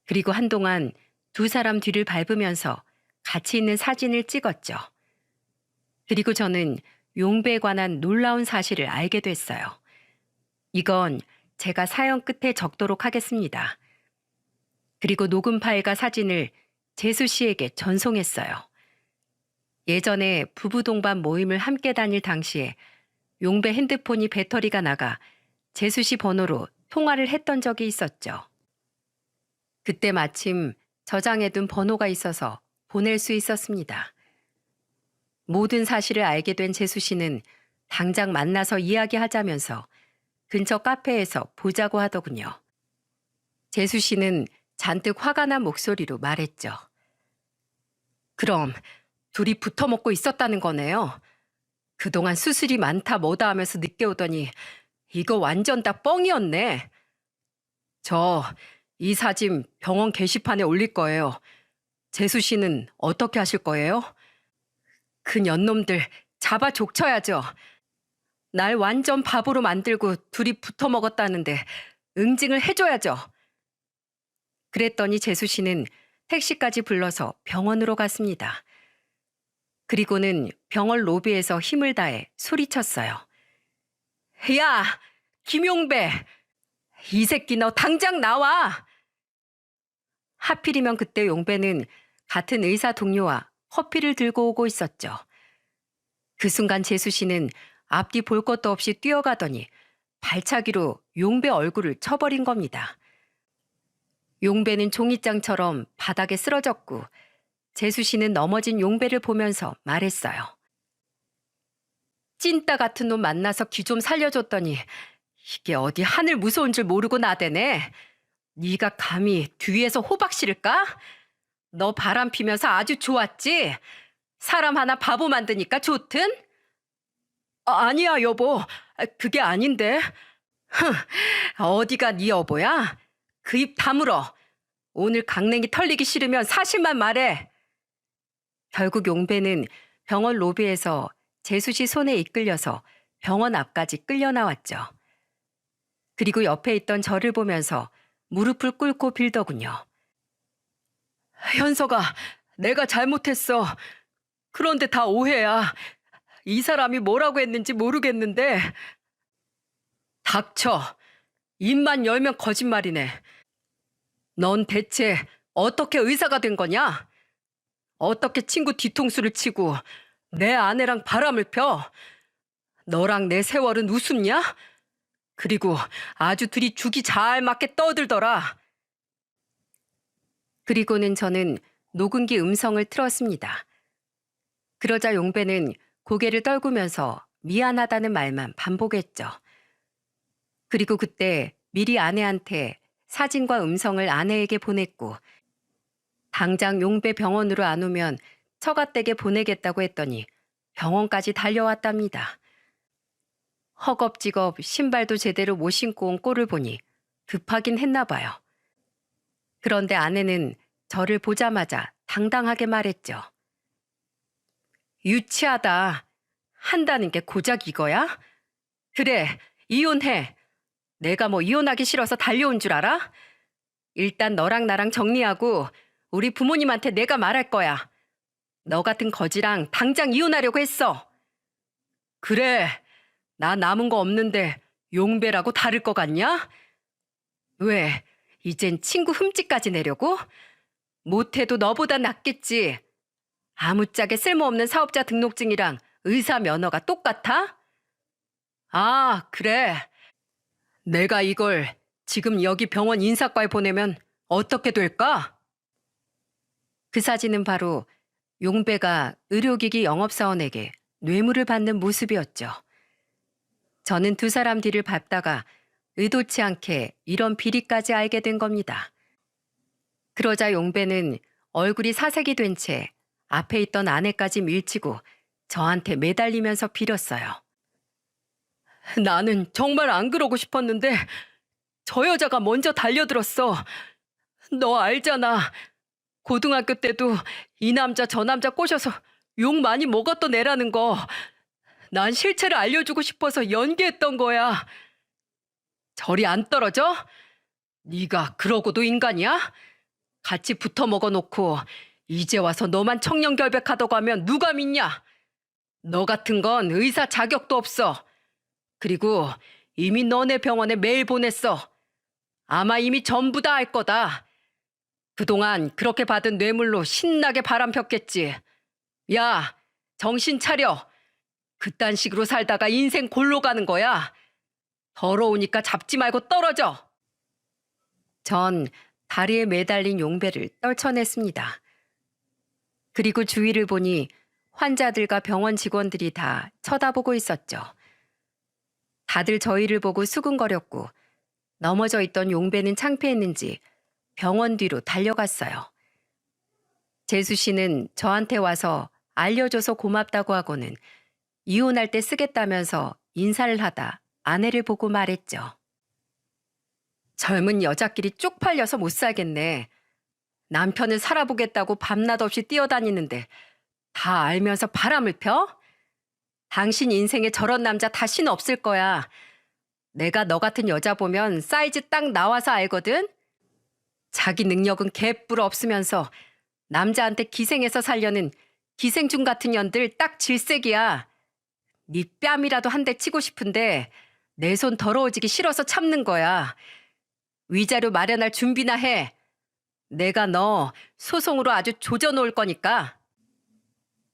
Speaker 1: 그리고 한동안 두 사람 뒤를 밟으면서 같이 있는 사진을 찍었죠. 그리고 저는 용배에 관한 놀라운 사실을 알게 됐어요. 이건 제가 사연 끝에 적도록 하겠습니다. 그리고 녹음 파일과 사진을 재수 씨에게 전송했어요. 예전에 부부 동반 모임을 함께 다닐 당시에 용배 핸드폰이 배터리가 나가 재수 씨 번호로 통화를 했던 적이 있었죠. 그때 마침 저장해둔 번호가 있어서 보낼 수 있었습니다. 모든 사실을 알게 된 재수 씨는 당장 만나서 이야기하자면서 근처 카페에서 보자고 하더군요. 재수 씨는 잔뜩 화가 난 목소리로 말했죠. 그럼 둘이 붙어먹고 있었다는 거네요. 그동안 수술이 많다 뭐다 하면서 늦게 오더니 이거 완전 다 뻥이었네. 저 이 사진 병원 게시판에 올릴 거예요. 재수 씨는 어떻게 하실 거예요? 그 년놈들 잡아 족쳐야죠. 날 완전 바보로 만들고 둘이 붙어먹었다는데 응징을 해줘야죠. 그랬더니 재수 씨는 택시까지 불러서 병원으로 갔습니다. 그리고는 병원 로비에서 힘을 다해 소리쳤어요. 야, 김용배! 이 새끼 너 당장 나와! 하필이면 그때 용배는 같은 의사 동료와 커피를 들고 오고 있었죠. 그 순간 재수 씨는 앞뒤 볼 것도 없이 뛰어가더니 발차기로 용배 얼굴을 쳐버린 겁니다. 용배는 종이장처럼 바닥에 쓰러졌고 재수 씨는 넘어진 용배를 보면서 말했어요. 찐따 같은 놈 만나서 기 좀 살려줬더니 이게 어디 하늘 무서운 줄 모르고 나대네. 네가 감히 뒤에서 호박 실을까? 너 바람 피면서 아주 좋았지? 사람 하나 바보 만드니까 좋든? 아니야 여보, 그게 아닌데. 어디가 네 여보야? 그 입 다물어. 오늘 강냉이 털리기 싫으면 사실만 말해. 결국 용배는 병원 로비에서 재수 씨 손에 이끌려서 병원 앞까지 끌려 나왔죠. 그리고 옆에 있던 저를 보면서 무릎을 꿇고 빌더군요. 현서가 내가 잘못했어. 그런데 다 오해야. 이 사람이 뭐라고 했는지 모르겠는데. 닥쳐. 입만 열면 거짓말이네. 넌 대체 어떻게 의사가 된 거냐? 어떻게 친구 뒤통수를 치고 내 아내랑 바람을 펴? 너랑 내 세월은 우습냐? 그리고 아주 둘이 죽이 잘 맞게 떠들더라. 그리고는 저는 녹음기 음성을 틀었습니다. 그러자 용배는 고개를 떨구면서 미안하다는 말만 반복했죠. 그리고 그때 미리 아내한테 사진과 음성을 아내에게 보냈고 당장 용배 병원으로 안 오면 처갓댁에 보내겠다고 했더니 병원까지 달려왔답니다. 허겁지겁 신발도 제대로 못 신고 온 꼴을 보니 급하긴 했나 봐요. 그런데 아내는 저를 보자마자 당당하게 말했죠. 유치하다. 한다는 게 고작 이거야? 그래, 이혼해. 내가 뭐 이혼하기 싫어서 달려온 줄 알아? 일단 너랑 나랑 정리하고 우리 부모님한테 내가 말할 거야. 너 같은 거지랑 당장 이혼하려고 했어. 그래, 나 남은 거 없는데 용배라고 다를 것 같냐? 왜, 이젠 친구 흠집까지 내려고? 못해도 너보다 낫겠지. 아무짝에 쓸모없는 사업자 등록증이랑 의사 면허가 똑같아? 아, 그래. 내가 이걸 지금 여기 병원 인사과에 보내면 어떻게 될까? 그 사진은 바로 용배가 의료기기 영업사원에게 뇌물을 받는 모습이었죠. 저는 두 사람 뒤를 밟다가 의도치 않게 이런 비리까지 알게 된 겁니다. 그러자 용배는 얼굴이 사색이 된 채 앞에 있던 아내까지 밀치고 저한테 매달리면서 빌었어요. 나는 정말 안 그러고 싶었는데 저 여자가 먼저 달려들었어. 너 알잖아. 고등학교 때도 이 남자 저 남자 꼬셔서 욕 많이 먹었던 애라는 거. 난 실체를 알려주고 싶어서 연기했던 거야. 저리 안 떨어져? 네가 그러고도 인간이야? 같이 붙어 먹어놓고 이제 와서 너만 청렴결백하다고 하면 누가 믿냐? 너 같은 건 의사 자격도 없어. 그리고 이미 너네 병원에 메일 보냈어. 아마 이미 전부 다 알 거다. 그동안 그렇게 받은 뇌물로 신나게 바람 폈겠지. 야, 정신 차려. 그딴 식으로 살다가 인생 골로 가는 거야. 더러우니까 잡지 말고 떨어져. 전 다리에 매달린 용배를 떨쳐냈습니다. 그리고 주위를 보니 환자들과 병원 직원들이 다 쳐다보고 있었죠. 다들 저희를 보고 수근거렸고 넘어져 있던 용배는 창피했는지 병원 뒤로 달려갔어요. 재수 씨는 저한테 와서 알려줘서 고맙다고 하고는 이혼할 때 쓰겠다면서 인사를 하다 아내를 보고 말했죠. 젊은 여자끼리 쪽팔려서 못 살겠네. 남편을 살아보겠다고 밤낮 없이 뛰어다니는데 다 알면서 바람을 펴? 당신 인생에 저런 남자 다시는 없을 거야. 내가 너 같은 여자 보면 사이즈 딱 나와서 알거든? 자기 능력은 개뿔 없으면서 남자한테 기생해서 살려는 기생충 같은 년들 딱 질색이야. 네 뺨이라도 한 대 치고 싶은데 내 손 더러워지기 싫어서 참는 거야. 위자료 마련할 준비나 해. 내가 너 소송으로 아주 조져놓을 거니까.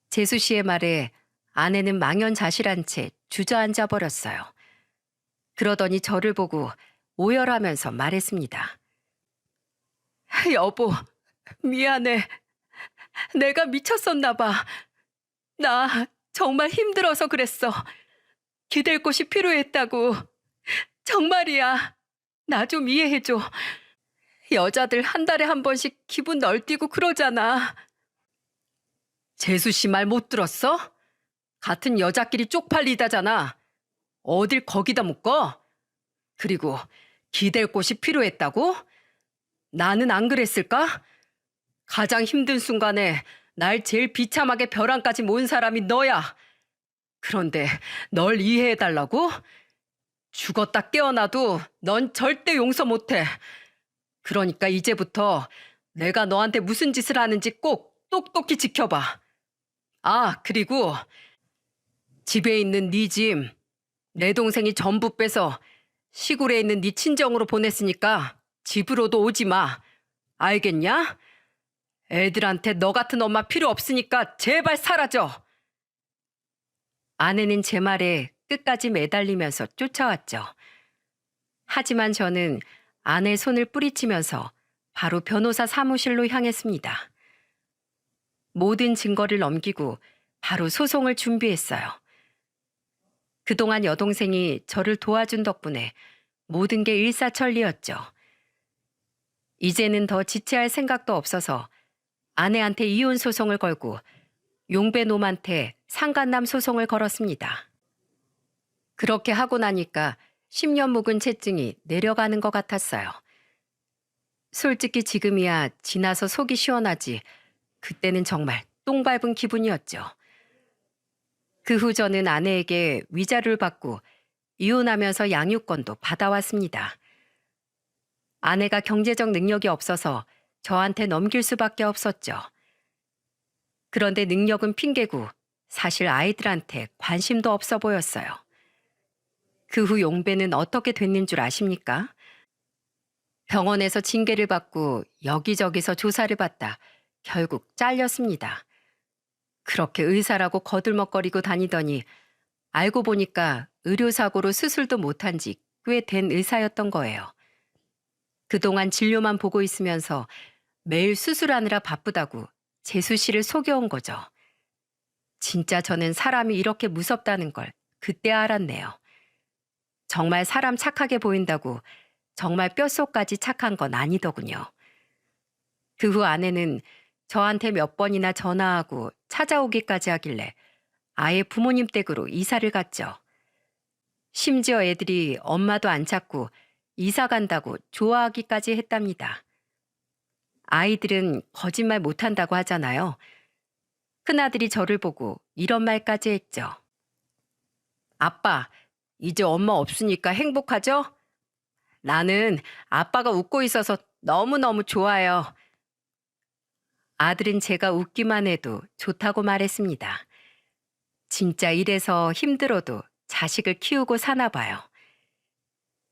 Speaker 1: 재수 씨의 말에 아내는 망연자실한 채 주저앉아 버렸어요. 그러더니 저를 보고 오열하면서 말했습니다. 여보, 미안해. 내가 미쳤었나 봐. 나 정말 힘들어서 그랬어. 기댈 곳이 필요했다고. 정말이야. 나 좀 이해해줘. 여자들 한 달에 한 번씩 기분 널뛰고 그러잖아. 재수 씨 말 못 들었어? 같은 여자끼리 쪽팔리다잖아. 어딜 거기다 묶어? 그리고 기댈 곳이 필요했다고? 나는 안 그랬을까? 가장 힘든 순간에 날 제일 비참하게 벼랑까지 모은 사람이 너야. 그런데 널 이해해달라고? 죽었다 깨어나도 넌 절대 용서 못해. 그러니까 이제부터 내가 너한테 무슨 짓을 하는지 꼭 똑똑히 지켜봐. 아, 그리고 집에 있는 네 짐, 내 동생이 전부 빼서 시골에 있는 네 친정으로 보냈으니까 집으로도 오지 마. 알겠냐? 애들한테 너 같은 엄마 필요 없으니까 제발 사라져. 아내는 제 말에 끝까지 매달리면서 쫓아왔죠. 하지만 저는 아내 손을 뿌리치면서 바로 변호사 사무실로 향했습니다. 모든 증거를 넘기고 바로 소송을 준비했어요. 그동안 여동생이 저를 도와준 덕분에 모든 게 일사천리였죠. 이제는 더 지체할 생각도 없어서 아내한테 이혼 소송을 걸고 용배놈한테 상간남 소송을 걸었습니다. 그렇게 하고 나니까 10년 묵은 채증이 내려가는 것 같았어요. 솔직히 지금이야 지나서 속이 시원하지 그때는 정말 똥 밟은 기분이었죠. 그 후 저는 아내에게 위자료를 받고 이혼하면서 양육권도 받아왔습니다. 아내가 경제적 능력이 없어서 저한테 넘길 수밖에 없었죠. 그런데 능력은 핑계고 사실 아이들한테 관심도 없어 보였어요. 그 후 용배는 어떻게 됐는 줄 아십니까? 병원에서 징계를 받고 여기저기서 조사를 받다 결국 잘렸습니다. 그렇게 의사라고 거들먹거리고 다니더니 알고 보니까 의료사고로 수술도 못한 지 꽤 된 의사였던 거예요. 그동안 진료만 보고 있으면서 매일 수술하느라 바쁘다고 재수 씨를 속여온 거죠. 진짜 저는 사람이 이렇게 무섭다는 걸 그때 알았네요. 정말 사람 착하게 보인다고 정말 뼛속까지 착한 건 아니더군요. 그 후 아내는 저한테 몇 번이나 전화하고 찾아오기까지 하길래 아예 부모님 댁으로 이사를 갔죠. 심지어 애들이 엄마도 안 찾고 이사 간다고 좋아하기까지 했답니다. 아이들은 거짓말 못한다고 하잖아요. 큰아들이 저를 보고 이런 말까지 했죠. 아빠, 이제 엄마 없으니까 행복하죠? 나는 아빠가 웃고 있어서 너무너무 좋아요. 아들은 제가 웃기만 해도 좋다고 말했습니다. 진짜 이래서 힘들어도 자식을 키우고 사나 봐요.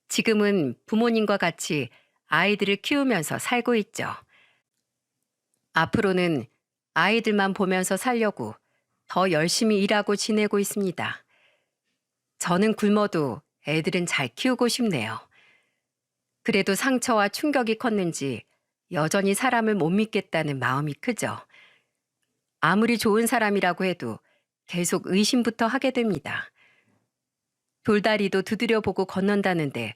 Speaker 1: 지금은 부모님과 같이 아이들을 키우면서 살고 있죠. 앞으로는 아이들만 보면서 살려고 더 열심히 일하고 지내고 있습니다. 저는 굶어도 애들은 잘 키우고 싶네요. 그래도 상처와 충격이 컸는지 여전히 사람을 못 믿겠다는 마음이 크죠. 아무리 좋은 사람이라고 해도 계속 의심부터 하게 됩니다. 돌다리도 두드려보고 건넌다는데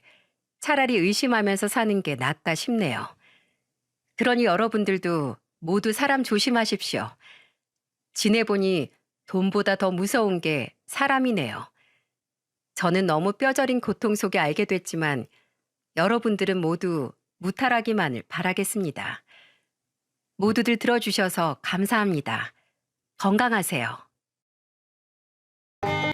Speaker 1: 차라리 의심하면서 사는 게 낫다 싶네요. 그러니 여러분들도 모두 사람 조심하십시오. 지내보니 돈보다 더 무서운 게 사람이네요. 저는 너무 뼈저린 고통 속에 알게 됐지만 여러분들은 모두 무탈하기만을 바라겠습니다. 모두들 들어주셔서 감사합니다. 건강하세요.